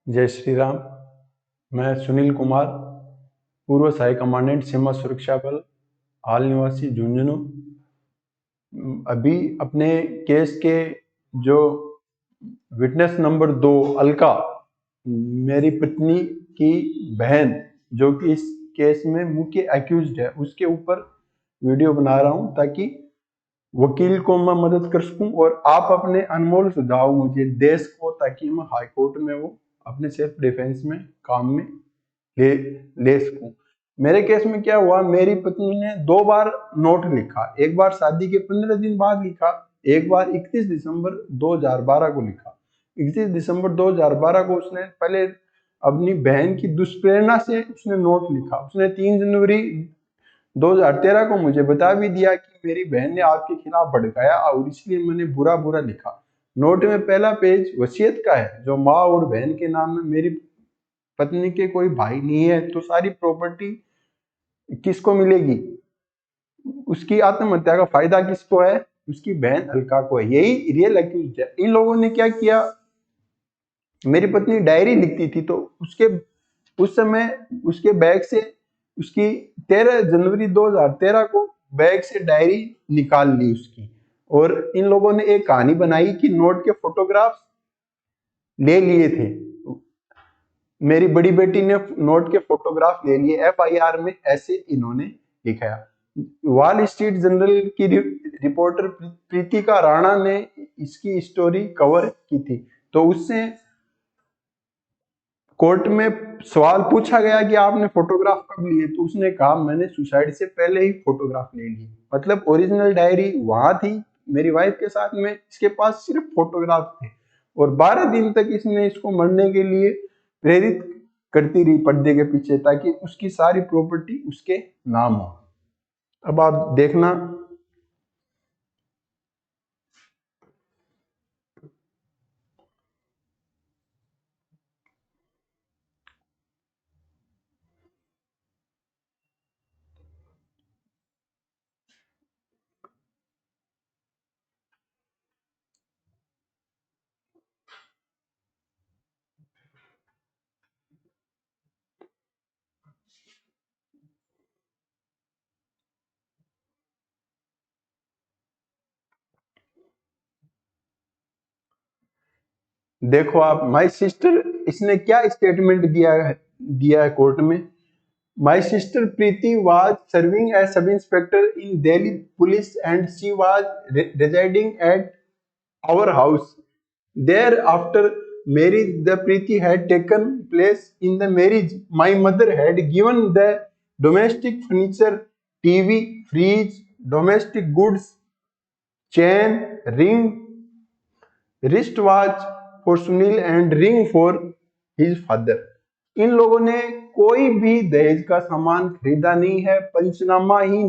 जय श्री राम। मैं सुनील कुमार, पूर्व सहायक कमांडेंट सीमा सुरक्षा बल, हाल निवासी झुंझुनू। अभी अपने केस के जो विटनेस नंबर 2 अलका, मेरी पत्नी की बहन, जो कि इस केस में मुख्य एक्यूज्ड है, उसके ऊपर वीडियो बना रहा हूं ताकि वकील को मैं मदद कर सकूं और आप अपने अनमोल सुझाव मुझे दे सको ताकि मैं हाई कोर्ट में वो अपने सेल्फ डिफेंस में काम में ले ले सकूं। मेरे केस में क्या हुआ, मेरी पत्नी ने 2 बार नोट लिखा। एक बार शादी के 15 दिन बाद लिखा, एक बार 31 दिसंबर 2012 को लिखा। 31 दिसंबर 2012 को उसने पहले अपनी बहन की दुष्प्रेरणा से उसने नोट लिखा। उसने 3 जनवरी 2013 को मुझे बता भी दिया कि मेरी बहन ने आपके खिलाफ भड़काया और इसलिए मैंने बुरा बुरा लिखा। नोट में पहला पेज वसीयत का है, जो माँ और बहन के नाम में। मेरी पत्नी के कोई भाई नहीं है तो सारी प्रॉपर्टी किसको मिलेगी? उसकी आत्महत्या का फायदा किसको है? उसकी बहन अलका को है। यही रियल एक्यूज है। इन लोगों ने क्या किया, मेरी पत्नी डायरी लिखती थी तो उसके उस समय उसके बैग से उसकी 13 जनवरी 2013 को बैग से डायरी निकाल ली उसकी। और इन लोगों ने एक कहानी बनाई कि नोट के फोटोग्राफ्स ले लिए थे। मेरी बड़ी बेटी ने नोट के फोटोग्राफ ले लिए, एफआईआर में ऐसे इन्होंने लिखा। वॉल स्ट्रीट जर्नल की रिपोर्टर प्रीतिका राणा ने इसकी स्टोरी कवर की थी। तो उससे कोर्ट में सवाल पूछा गया कि आपने फोटोग्राफ कब लिए, तो उसने कहा मैंने सुसाइड से पहले ही फोटोग्राफ ले ली। मतलब ओरिजिनल डायरी वहां थी मेरी वाइफ के साथ में, इसके पास सिर्फ फोटोग्राफ थे। और 12 दिन तक इसने इसको मरने के लिए प्रेरित करती रही पर्दे के पीछे, ताकि उसकी सारी प्रॉपर्टी उसके नाम हो। अब आप देखना। देखो आप, माय सिस्टर, इसने क्या स्टेटमेंट दिया है कोर्ट में। My sister Preeti was serving as sub inspector in Delhi police and she was residing at our house. Thereafter, marriage the Preeti had taken place. In the marriage, my mother had given the domestic furniture, TV, fridge, domestic goods, chain, ring, wristwatch for Sunil and ring for his father. इन लोगों ने कोई भी दहेज का सामान खरीदा नहीं है, पंचनामा ही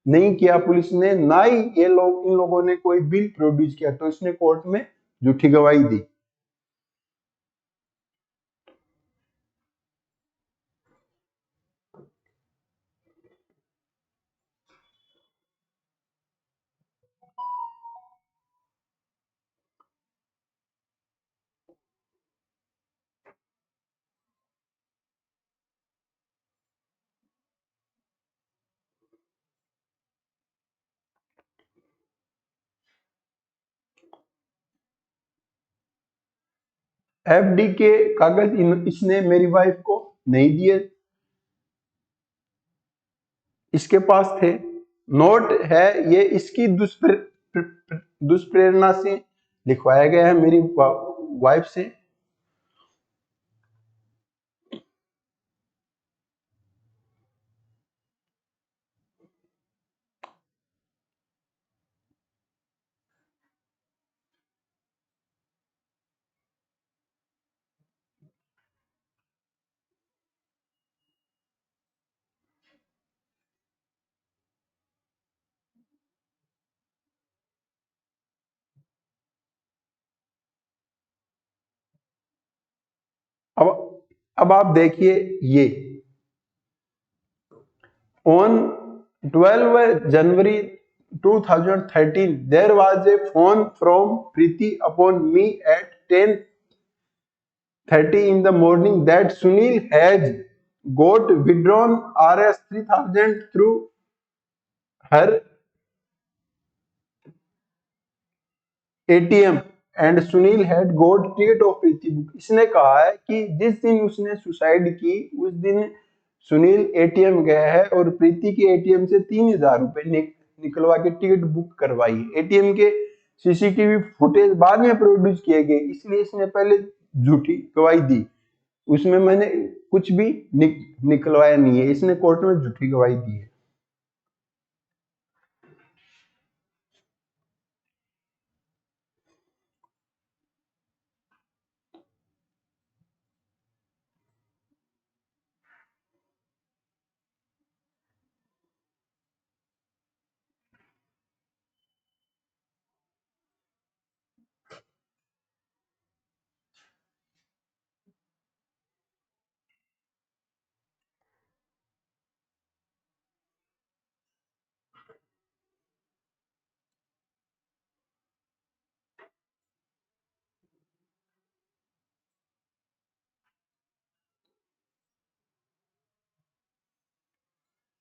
नहीं किया पुलिस ने, ना ही इन लोगों ने कोई बिल प्रोड्यूस किया। तो इसने कोर्ट में झूठी गवाही दी। एफडी के कागज इसने मेरी वाइफ को नहीं दिए, इसके पास थे। नोट है ये इसकी दुष्प्रेरणा से लिखवाया गया है मेरी वाइफ से। अब आप देखिए, ये on 12 January 2013 there was a phone from Preeti upon me at 10 30 in the morning that Sunil has got withdrawn Rs 3000 through her ATM and Sunil had got ticket of Preeti book. इसने कहा है कि जिस दिन उसने suicide की उस दिन सुनील एटीएम गया है और प्रीति की एटीएम से 3000 रुपए निकलवा के टिकट बुक करवाई। एटीएम के सीसीटीवी फुटेज बाद में प्रोड्यूस किए गए, इसलिए इसने पहले झूठी गवाही दी। उसमें मैंने कुछ भी निकलवाया नहीं है, इसने कोर्ट में झूठी गवाही दी है।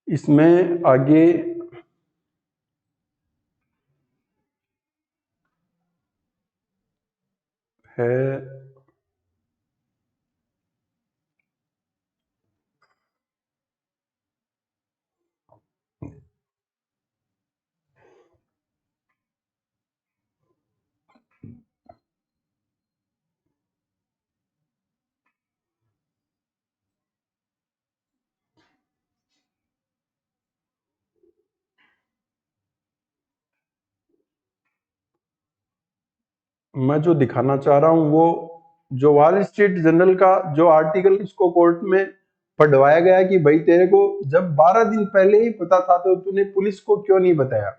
इसमें आगे है मैं जो दिखाना चाह रहा हूं वो जो वॉल स्ट्रीट जर्नल का जो आर्टिकल इसको कोर्ट में पढ़वाया गया कि भाई तेरे को जब 12 दिन पहले ही पता था तो तूने पुलिस को क्यों नहीं बताया।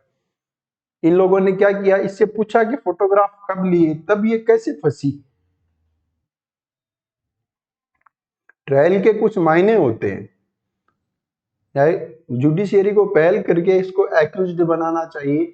इन लोगों ने क्या किया, इससे पूछा कि फोटोग्राफ कब लिए, तब ये कैसे फंसी। ट्रायल के कुछ मायने होते हैं, जुडिशियरी को पहल करके इसको एक्यूज्ड बनाना चाहिए।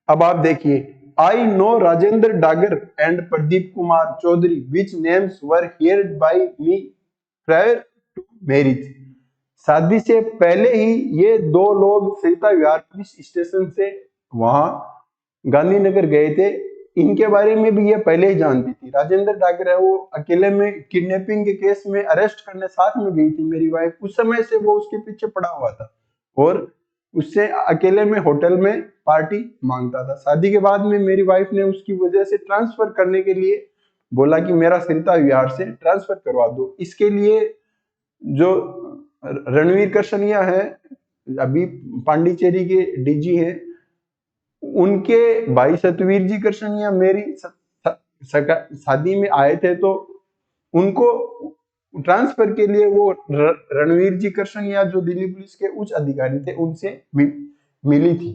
अब आप देखिए, I know Rajendra Dagar and Pradeep Kumar Chaudhary which names were heard by me prior to marriage. शादी से पहले ही ये दो लोग सरिता विहार पुलिस स्टेशन से वहां गांधीनगर गए थे। इनके बारे में भी ये पहले ही जानती थी। राजेंद्र डागर है वो अकेले में किडनैपिंग के केस में अरेस्ट करने साथ में गई थी मेरी वाइफ, उस समय से वो उसके पीछे पड़ा हुआ था और उससे अकेले में होटल में पार्टी मांगता था। शादी के बाद में मेरी वाइफ ने उसकी वजह से ट्रांसफर करने के लिए बोला कि मेरा सरिता विहार से ट्रांसफर करवा दो। इसके लिए जो रणवीर करशनिया है, अभी पांडिचेरी के डीजी हैं, उनके भाई सतवीर जी करशनिया मेरी शादी में आए थे, तो उनको ट्रांसफर के लिए वो रणवीर जी करशनिया जो दिल्ली पुलिस के उच्च अधिकारी थे उनसे मिली थी।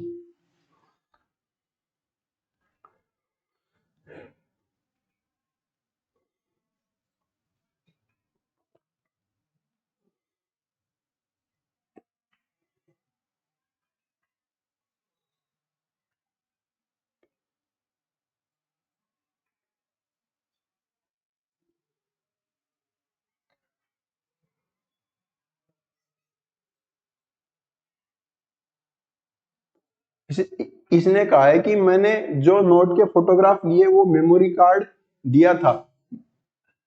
इसने कहा है कि मैंने जो नोट के फोटोग्राफ लिए वो मेमोरी कार्ड दिया था।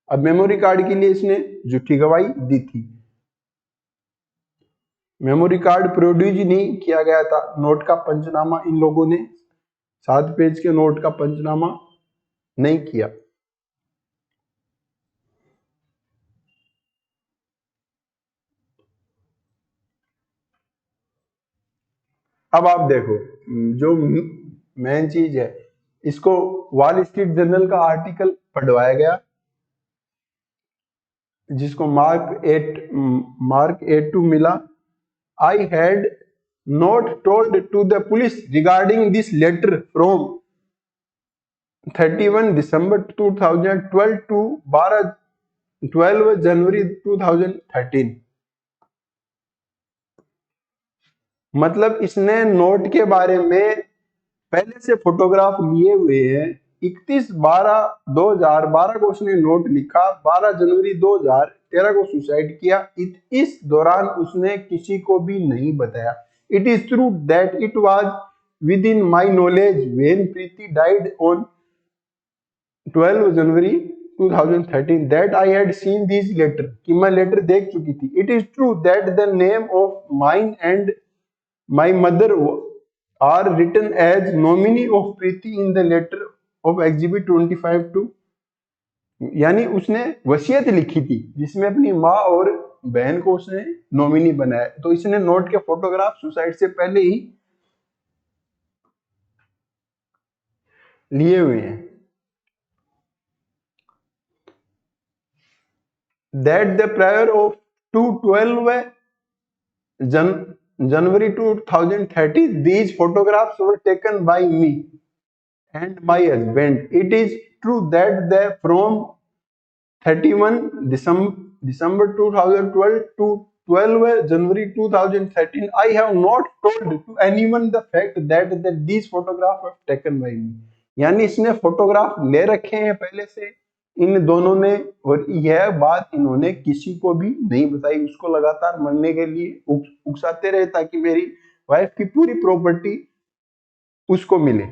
अब मेमोरी कार्ड के लिए इसने झूठी गवाही दी थी। मेमोरी कार्ड प्रोड्यूस नहीं किया गया था। नोट का पंचनामा इन लोगों ने 7 पेज के नोट का पंचनामा नहीं किया। अब आप देखो, जो मेन चीज है, इसको वॉल स्ट्रीट जर्नल का आर्टिकल पढ़वाया गया जिसको मार्क 8 मिला। I had not told to the police regarding this letter from 31 December 2012 to 12 January 2013। मतलब इसने नोट के बारे में पहले से फोटोग्राफ लिए हुए हैं। 31/12/2012 को उसने नोट लिखा, 12 जनवरी 2013 को सुसाइड किया। इस दौरान उसने किसी को भी नहीं बताया। It is true that it was within my knowledge when Preeti died on 12 January 2013 that I had seen this letter, कि मैं लेटर देख चुकी थी। It is true that the name of mine and my mother are written as nominee of Preeti in the letter of exhibit 25 two, यानी उसने वसीयत लिखी थी जिसमें अपनी माँ और बहन को उसने नॉमिनी बनाया। तो इसने नोट के फोटोग्राफ सुसाइड से पहले ही लिए हुए हैं। That the prior of to 12 January 2030, these photographs were taken by me and my husband. It is true that the from 31 December 2012 to 12 January 2013, I have not told to anyone the fact that these photographs were taken by me. यानी इसने photograph ले रखे हैं पहले से इन दोनों ने, और यह बात इन्होंने किसी को भी नहीं बताई। उसको लगातार मरने के लिए उकसाते रहे ताकि मेरी वाइफ की पूरी प्रॉपर्टी उसको मिले।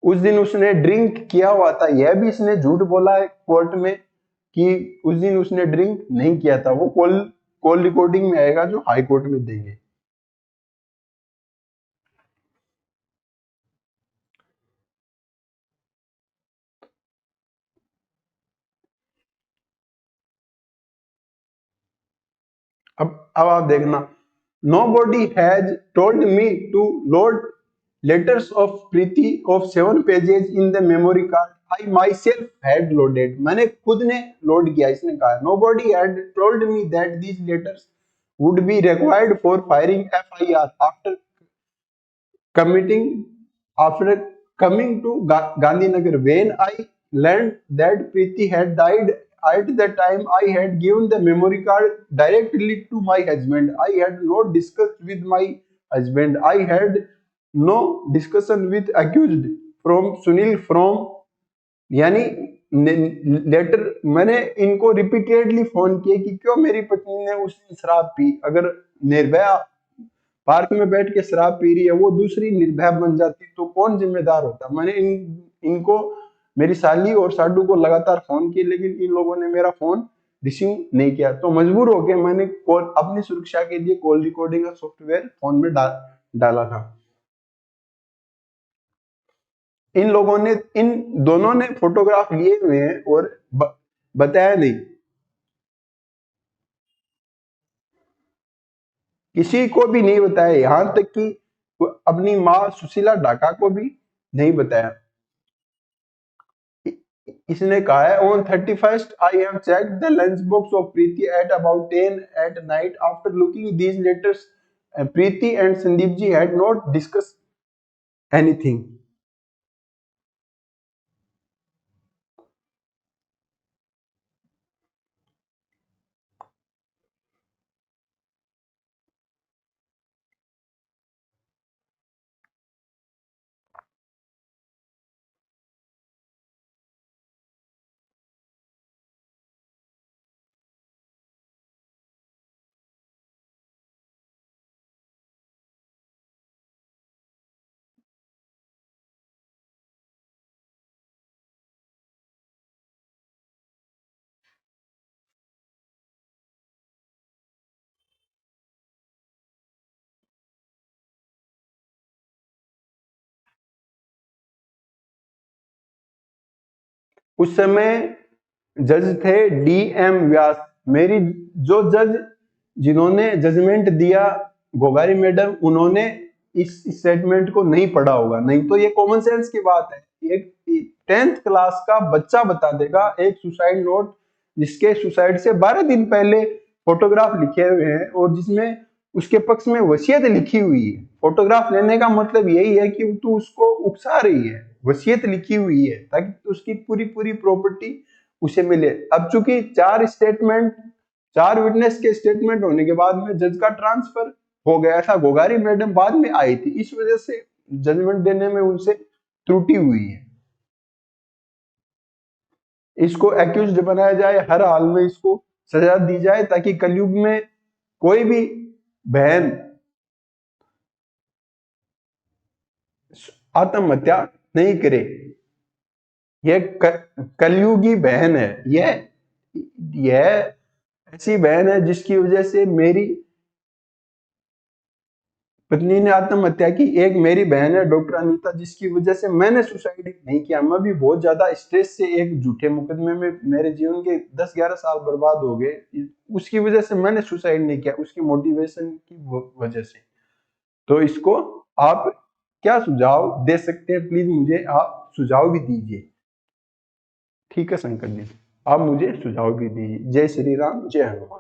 उस दिन उसने ड्रिंक किया हुआ था, यह भी इसने झूठ बोला है कोर्ट में कि उस दिन उसने ड्रिंक नहीं किया था। वो कॉल रिकॉर्डिंग में आएगा जो हाई कोर्ट में देंगे। अब आप देखना, nobody has told me to load letters of Preeti of 7 pages in the memory card. I myself had loaded. मैंने खुद ने लोड किया, इसने कहा। Nobody had told me that these letters would be required for filing FIR committing after coming to Gandhinagar. When I learned that Preeti had died at the time, I had given the memory card directly to my husband. I had not discussed with my husband. I had no discussion with accused from Sunil from, यानी letter मैंने इनको repeatedly phone किए कि क्यों मेरी पत्नी ने उस दिन शराब पी। अगर निर्भया पार्क में बैठ के शराब पी रही है, वो दूसरी निर्भया बन जाती तो कौन जिम्मेदार होता। मैंने इनको मेरी साली और साडू को लगातार फोन किए, लेकिन इन लोगों ने मेरा फोन रिसीव नहीं किया। तो मजबूर होकर मैंने कॉल अपनी सुरक्षा के लिए कॉल रिकॉर्डिंग का सॉफ्टवेयर फोन में डाला था। इन लोगों ने, इन दोनों ने फोटोग्राफ लिए हुए हैं और बताया नहीं, किसी को भी नहीं बताया, यहां तक कि अपनी माँ सुशीला ढाका को भी नहीं बताया। इसने कहा है on 31st I have checked the lunch box of Preeti at about 10 at night after looking these letters Preeti and Sandeep ji had not discuss anything. उस समय जज थे DM व्यास। मेरी जो जज जिन्होंने जजमेंट दिया गोगारी मैडम, उन्होंने इस स्टेटमेंट को नहीं पढ़ा होगा, नहीं तो ये कॉमन सेंस की बात है। एक 10th क्लास का बच्चा बता देगा एक सुसाइड नोट जिसके सुसाइड से 12 दिन पहले फोटोग्राफ लिखे हुए हैं और जिसमें उसके पक्ष में वसीयत लिखी हुई है। फोटोग्राफ लेने का मतलब यही है कि तू उसको उकसा रही है, वसीयत लिखी हुई है ताकि उसकी पूरी पूरी प्रॉपर्टी उसे मिले। अब चूंकि 4 विटनेस के स्टेटमेंट होने के बाद में जज का ट्रांसफर हो गया था, गोगारी मैडम बाद में आई थी, इस वजह से जजमेंट देने में उनसे त्रुटि हुई है। इसको एक्यूज्ड बनाया जाए, हर हाल में इसको सजा दी जाए ताकि कलयुग में कोई भी बहन आत्महत्या नहीं करे। यह कलयुगी बहन है, यह ऐसी बहन है जिसकी वजह से मेरी पत्नी ने आत्महत्या की। एक मेरी बहन है डॉक्टर अनीता, जिसकी वजह से मैंने सुसाइड नहीं किया। मैं भी बहुत ज्यादा स्ट्रेस से एक झूठे मुकदमे में मेरे जीवन के 10-11 साल बर्बाद हो गए, उसकी वजह से मैंने सुसाइड नहीं किया, उसकी मोटिवेशन की वजह से। तो इसको आप क्या सुझाव दे सकते हैं, प्लीज मुझे आप सुझाव भी दीजिए। ठीक है शंकर जी, आप मुझे सुझाव भी दीजिए। जय श्री राम, जय हनुमान।